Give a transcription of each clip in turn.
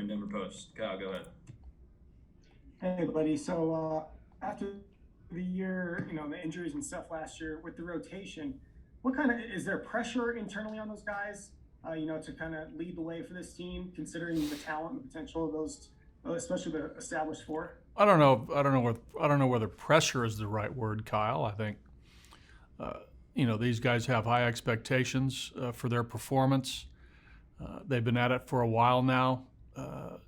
in Denver Post. Kyle, go ahead. Hey, buddy. So after the year, the injuries and stuff last year with the rotation, what kind of is there pressure internally on those guys, to kind of lead the way for this team, considering the talent and the potential of those, especially the established four? I don't know. I don't know whether pressure is the right word, Kyle. I think these guys have high expectations for their performance. They've been at it for a while now,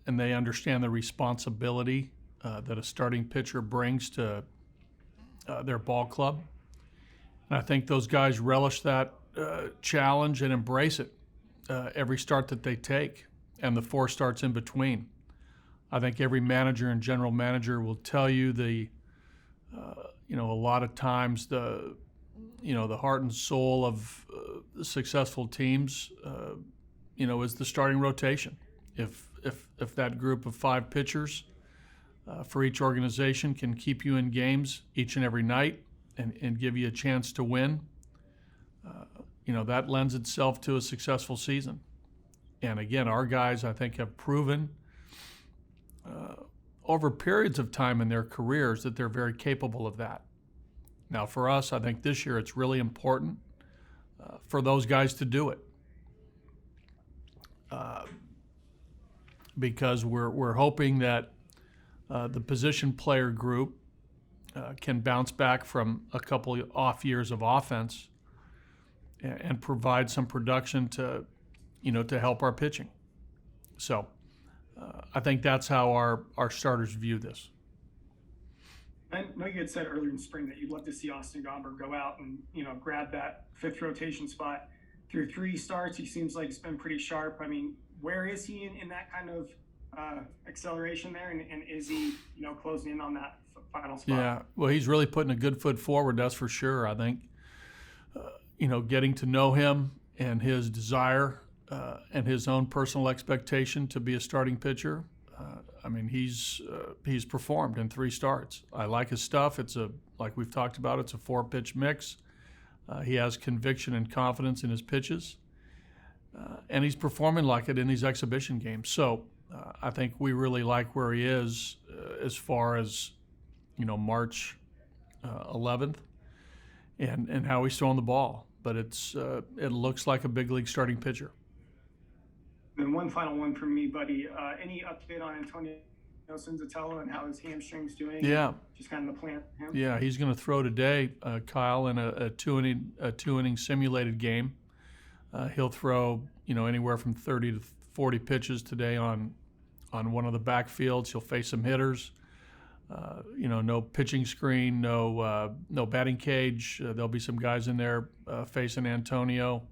and they understand the responsibility that a starting pitcher brings to their ball club. And I think those guys relish that challenge and embrace it every start that they take, and the four starts in between. I think every manager and general manager will tell you a lot of times the heart and soul of successful teams, is the starting rotation. If that group of five pitchers for each organization can keep you in games each and every night and give you a chance to win, that lends itself to a successful season. And again, our guys, I think, have proven over periods of time in their careers that they're very capable of that. Now, for us, I think this year it's really important for those guys to do it because we're hoping that the position player group can bounce back from a couple of off years of offense and provide some production to help our pitching. So I think that's how our starters view this. I know you had said earlier in spring that you'd love to see Austin Gomber go out and grab that fifth rotation spot. Through three starts, he seems like he's been pretty sharp. I mean, where is he in that kind of acceleration there, and is he closing in on that final spot? Yeah, well, he's really putting a good foot forward, that's for sure. I think getting to know him and his desire and his own personal expectation to be a starting pitcher. He's performed in three starts. I like his stuff. Like we've talked about, it's a 4-pitch mix. He has conviction and confidence in his pitches, and he's performing like it in these exhibition games. So I think we really like where he is as far as March 11th and how he's throwing the ball. But it looks like a big league starting pitcher. And one final one from me, buddy. Any update on Antonio Senzatello and how his hamstring's doing? Yeah. Just kind of the plan for him? Yeah, he's going to throw today, Kyle, in a two-inning simulated game. He'll throw, anywhere from 30 to 40 pitches today on one of the backfields. He'll face some hitters. No pitching screen, no batting cage. There'll be some guys in there facing Antonio.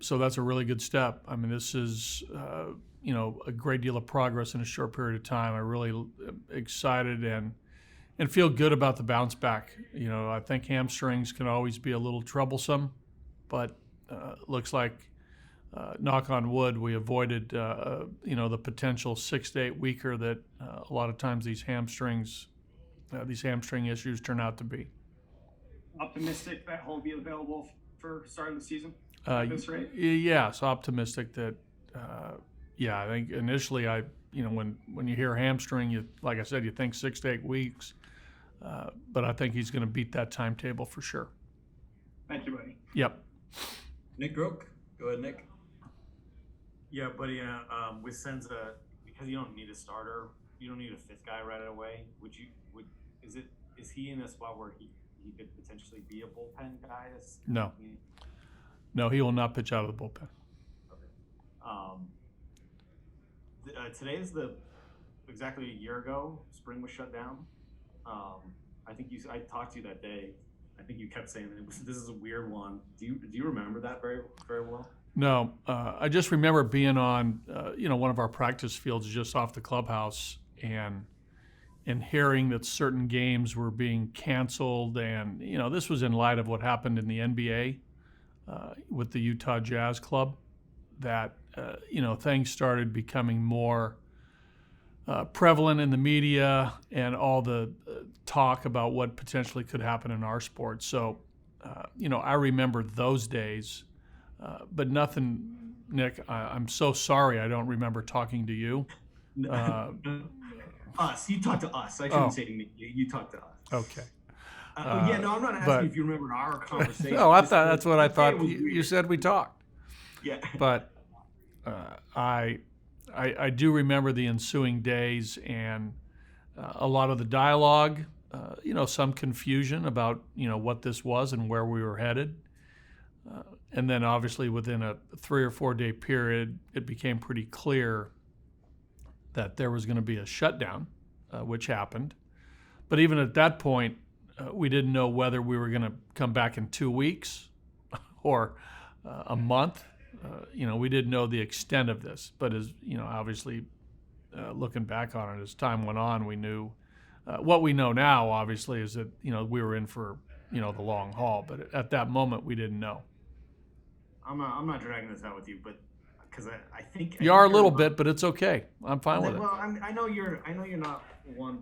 So that's a really good step. I mean, this is, a great deal of progress in a short period of time. I'm really excited and feel good about the bounce back. I think hamstrings can always be a little troublesome, but looks like, knock on wood, we avoided, the potential 6 to 8 weeker that a lot of times these hamstring issues turn out to be. Optimistic that he'll be available for start of the season? This rate? Yeah, so optimistic that, I think initially when you hear hamstring, like I said, you think 6 to 8 weeks, but I think he's going to beat that timetable for sure. Thank you, buddy. Yep. Nick Groke. Go ahead, Nick. Yeah, buddy. With Senza, because you don't need a starter, you don't need a fifth guy right away. Is he in a spot where he could potentially be a bullpen guy? No, he will not pitch out of the bullpen. Okay. Today is exactly a year ago. Spring was shut down. I talked to you that day. I think you kept saying this is a weird one. Do you remember that very, very well? No, I just remember being on one of our practice fields just off the clubhouse and hearing that certain games were being canceled, and this was in light of what happened in the NBA with the Utah Jazz Club, that things started becoming more prevalent in the media and all the talk about what potentially could happen in our sport. So, I remember those days, but nothing Nick, I'm so sorry I don't remember talking to you. Us. You talked to us. I shouldn't say me. You talked to us. Okay. Yeah, no, I'm not asking if you remember our conversation. No, I Just thought that's what I thought. was You weird. said we talked. Yeah. But I do remember the ensuing days and a lot of the dialogue, some confusion about, what this was and where we were headed. And then obviously within a 3 or 4 day period, it became pretty clear that there was going to be a shutdown, which happened. But even at that point, we didn't know whether we were going to come back in 2 weeks or a month. We didn't know the extent of this. But as obviously, looking back on it, as time went on, we knew what we know now. Obviously, is that we were in for the long haul. But at that moment, we didn't know. I'm not dragging this out with you, but because I think You are a little bit, but it's okay. I'm fine with it. Well, I know you're not one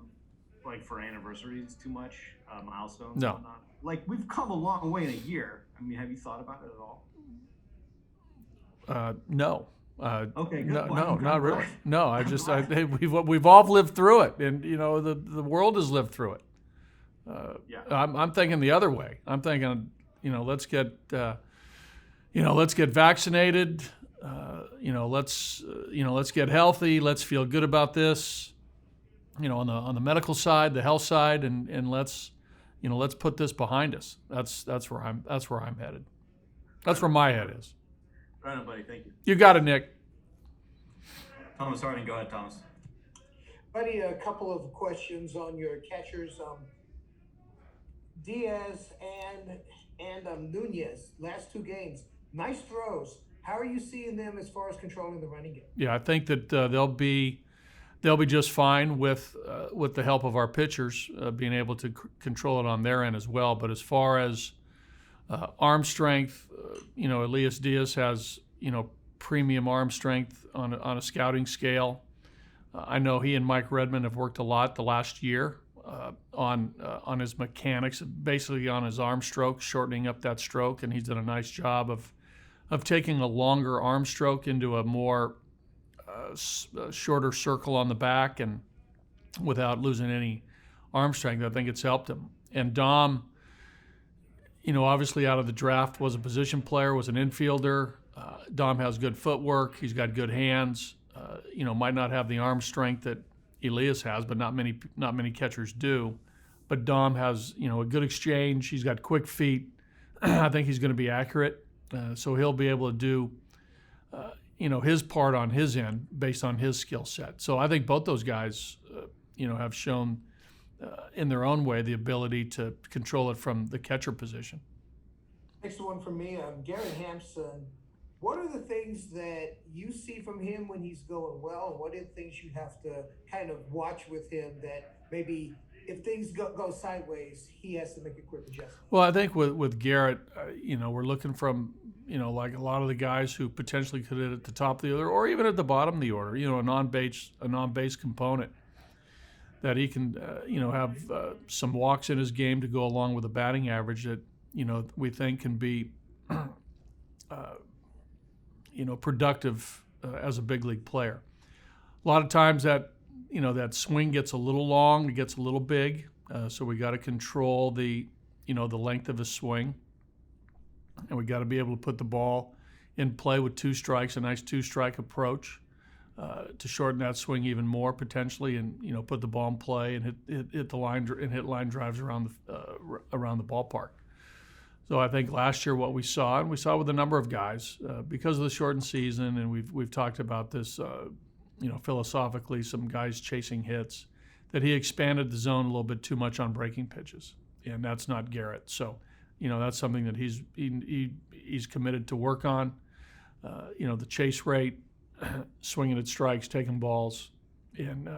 like for anniversaries too much, milestones. No. And whatnot. Like we've come a long way in a year. I mean, have you thought about it at all? No. Okay, good. No, not really. No, we've all lived through it, and the world has lived through it. Yeah. I'm thinking the other way. I'm thinking, let's get vaccinated. Let's get healthy. Let's feel good about this. On the medical side, the health side, and let's put this behind us. That's where I'm headed. That's where my head is. Right on, buddy. Thank you. You got it, Nick. Thomas Harding, go ahead, Thomas. Buddy, a couple of questions on your catchers. Diaz and Nunez, last 2 games, nice throws. How are you seeing them as far as controlling the running game? Yeah, I think that they'll be just fine with the help of our pitchers being able to control it on their end as well. But as far as arm strength, Elias Diaz has premium arm strength on a scouting scale. I know he and Mike Redmond have worked a lot the last year on his mechanics, basically on his arm stroke, shortening up that stroke, and he's done a nice job of taking a longer arm stroke into a more shorter circle on the back and without losing any arm strength. I think it's helped him. And Dom, obviously out of the draft was a position player, was an infielder. Dom has good footwork. He's got good hands. Might not have the arm strength that Elias has, but not many catchers do. But Dom has, a good exchange. He's got quick feet. I think he's going to be accurate. So he'll be able to do, his part on his end based on his skill set. So I think both those guys, have shown in their own way the ability to control it from the catcher position. Next one from me, Garrett Hampson. What are the things that you see from him when he's going well, and what are the things you have to kind of watch with him that maybe if things go sideways, he has to make a quick adjustment? Well, I think with Garrett, we're looking from, like a lot of the guys who potentially could hit at the top of the order or even at the bottom of the order, a non-base component that he can, have some walks in his game to go along with a batting average that, we think can be, productive as a big league player. A lot of times that swing gets a little long, it gets a little big, so we got to control the length of his swing, and we got to be able to put the ball in play with 2 strikes, a nice 2-strike approach to shorten that swing even more potentially, and put the ball in play and hit the line and hit line drives around the ballpark. So I think last year what we saw, and we saw with a number of guys, because of the shortened season, and we've talked about this, philosophically, some guys chasing hits, that he expanded the zone a little bit too much on breaking pitches, and that's not Garrett. So, that's something that he's committed to work on. The chase rate, swinging at strikes, taking balls, and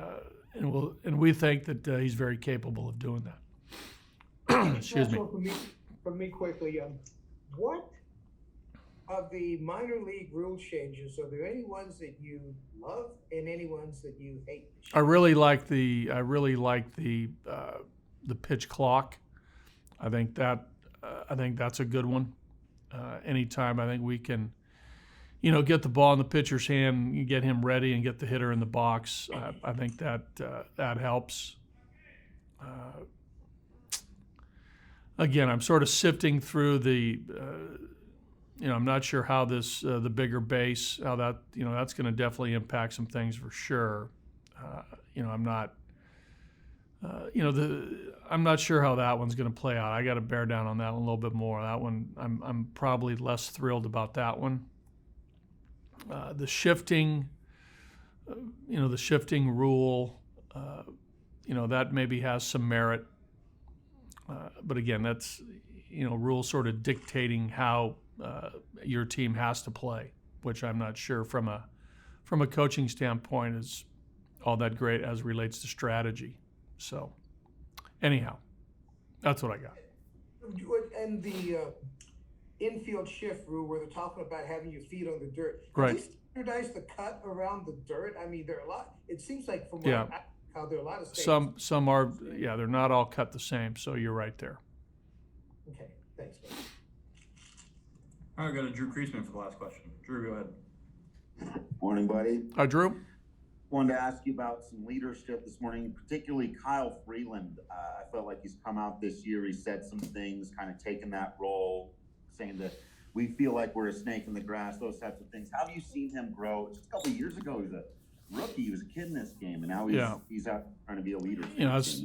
we think that he's very capable of doing that. Excuse me. From me quickly, what of the minor league rule changes, are there any ones that you love and any ones that you hate? I really like the pitch clock. I think that's a good one. Anytime I think we can, get the ball in the pitcher's hand, you get him ready, and get the hitter in the box. I think that helps. Again, I'm sort of sifting through the. I'm not sure how this the bigger base, how that that's going to definitely impact some things for sure. I'm not. I'm not sure how that one's going to play out. I got to bear down on that one a little bit more. That one, I'm probably less thrilled about that one. The shifting rule, that maybe has some merit. But again, that's, rules sort of dictating how your team has to play, which I'm not sure from a coaching standpoint is all that great as relates to strategy. So, anyhow, that's what I got. And the infield shift rule, where they're talking about having your feet on the dirt. Right. Have they standardized the cut around the dirt? I mean, there are a lot. It seems like from how there are a lot of states. Some are, they're not all cut the same. So you're right there. Okay, thanks, man. All right, go to Drew Kreisman for the last question. Drew, go ahead. Morning, buddy. Hi, Drew. Wanted to ask you about some leadership this morning, particularly Kyle Freeland. I felt like he's come out this year. He said some things, kind of taken that role, saying that we feel like we're a snake in the grass, those types of things. How have you seen him grow? Just a couple of years ago, he was a rookie. He was a kid in this game, and now he's out trying to be a leader. That's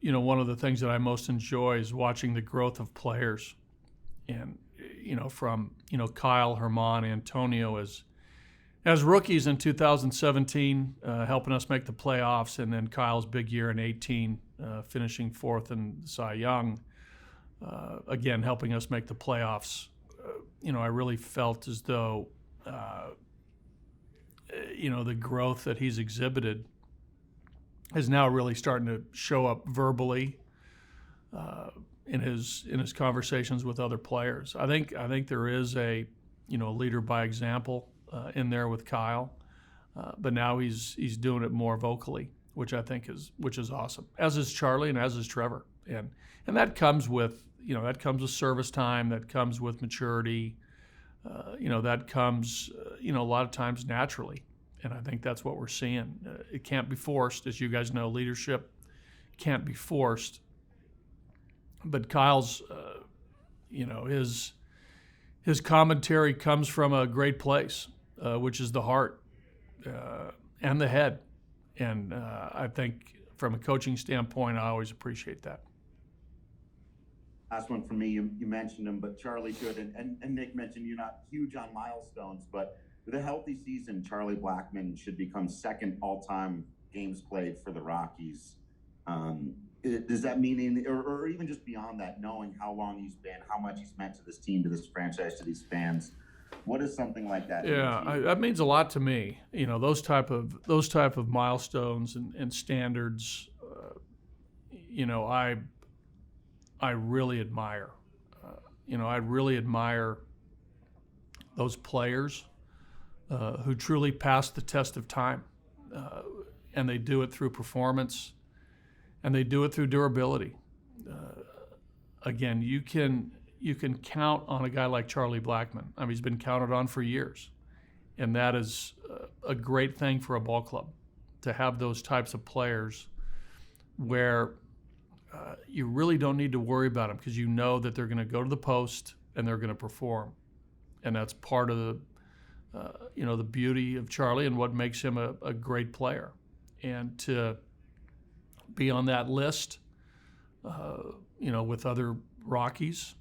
one of the things that I most enjoy is watching the growth of players, and from Kyle, Herman, Antonio as rookies in 2017, helping us make the playoffs, and then Kyle's big year in 18, finishing fourth in Cy Young, again helping us make the playoffs. I really felt as though the growth that he's exhibited is now really starting to show up verbally in his conversations with other players. I think there is a leader by example in there with Kyle, but now he's doing it more vocally, which I think is awesome. As is Charlie, and as is Trevor, and that comes with service time, that comes with maturity, that comes a lot of times naturally, and I think that's what we're seeing. It can't be forced, as you guys know. Leadership can't be forced, but Kyle's his commentary comes from a great place, which is the heart and the head. And I think from a coaching standpoint, I always appreciate that. Last one for me, you mentioned him, but Charlie should, and Nick mentioned you're not huge on milestones, but with a healthy season, Charlie Blackmon should become second all-time games played for the Rockies. Does that mean, or even just beyond that, knowing how long he's been, how much he's meant to this team, to this franchise, to these fans, what is something like that? Yeah, that means a lot to me. Those type of milestones and standards. I really admire. I really admire those players who truly pass the test of time, and they do it through performance, and they do it through durability. Again, you can count on a guy like Charlie Blackmon. I mean, he's been counted on for years, and that is a great thing for a ball club, to have those types of players where you really don't need to worry about them, because you know that they're going to go to the post and they're going to perform, and that's part of the beauty of Charlie and what makes him a great player. And to be on that list, with other Rockies,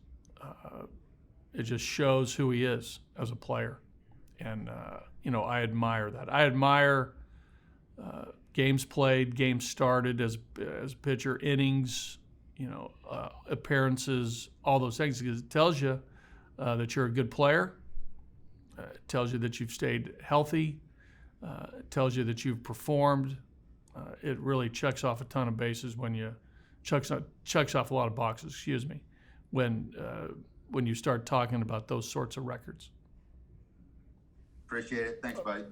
it just shows who he is as a player. And, I admire that. I admire games played, games started as pitcher, innings, appearances, all those things, because it tells you that you're a good player. It tells you that you've stayed healthy. It tells you that you've performed. It really checks off a ton of bases when you checks off a lot of boxes. Excuse me, when you start talking about those sorts of records. Appreciate it. Thanks, buddy.